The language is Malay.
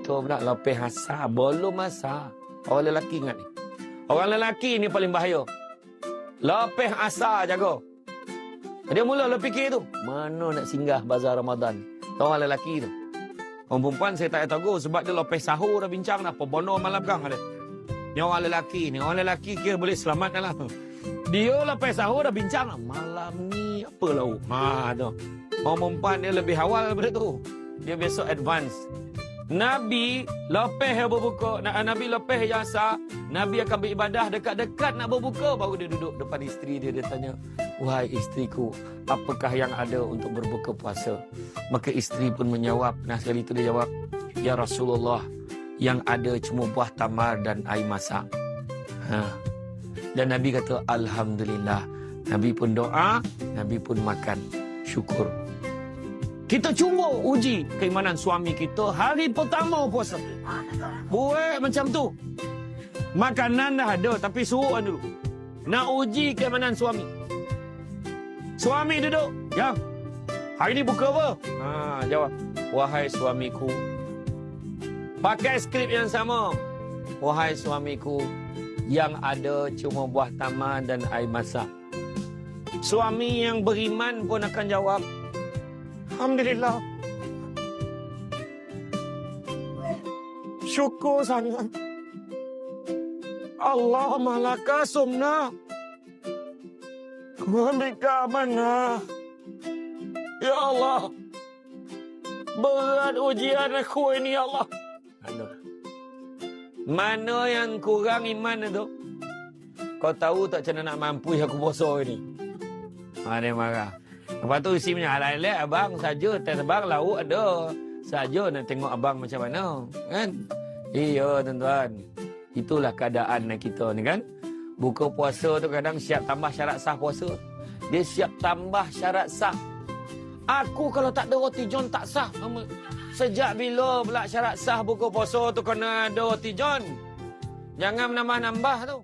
kita pula lepeh asar. Belum asar. Orang lelaki ingat ni. Orang lelaki ni paling bahaya. Lepeh asar jaga. Dia mula fikir tu. Mana nak singgah bazar Ramadan. Orang lelaki tu. Orang perempuan saya tak tahu sebab dia lepeh sahur dah bincang dah. Pobono malam gang ada. Ni orang lelaki ni. Orang lelaki kira boleh selamat lah. Dia lepeh sahur dah bincang lah. Malam ni apa lauk. Tu. Orang perempuan dia lebih awal daripada tu. Dia biasa advance. Nabi lepeh yang berbuka. Nabi lepeh yang asar. Nabi akan beribadah dekat-dekat nak berbuka. Baru dia duduk depan isteri dia. Dia tanya, wahai isteriku, apakah yang ada untuk berbuka puasa? Maka isteri pun menjawab. Nah sekali itu dia jawab, ya Rasulullah, yang ada cuma buah tamar dan air masak. Dan Nabi kata, Alhamdulillah. Nabi pun doa, Nabi pun makan. Syukur. Kita cuba uji keimanan suami kita hari pertama puasa. Buat macam tu. Makanan dah ada, tapi suruh dulu. Nak uji keimanan suami. Suami duduk. Ya. Hari ni buka apa? Jawab. Wahai suamiku. Pakai skrip yang sama. Wahai suamiku. Yang ada cuma buah tamar dan air masak. Suami yang beriman pun akan jawab. Alhamdulillah. Syukur sangat. Allah malaka sumna. Mereka mana? Ya Allah. Berat ujian aku ini, ya Allah. Mana yang kurang iman itu? Kau tahu tak macam nak mampu aku puasa ini? Dia marah. Lepas tu isi punya alai-alai abang saja terbang lauk ada. Saja nak tengok abang macam mana. Kan? Iya tuan-tuan. Itulah keadaan kita ni kan. Buka puasa tu kadang siap tambah syarat sah puasa. Dia siap tambah syarat sah. Aku kalau tak ada roti john tak sah. Sejak bila pula syarat sah buka puasa tu kena ada roti john? Jangan menambah-nambah tu.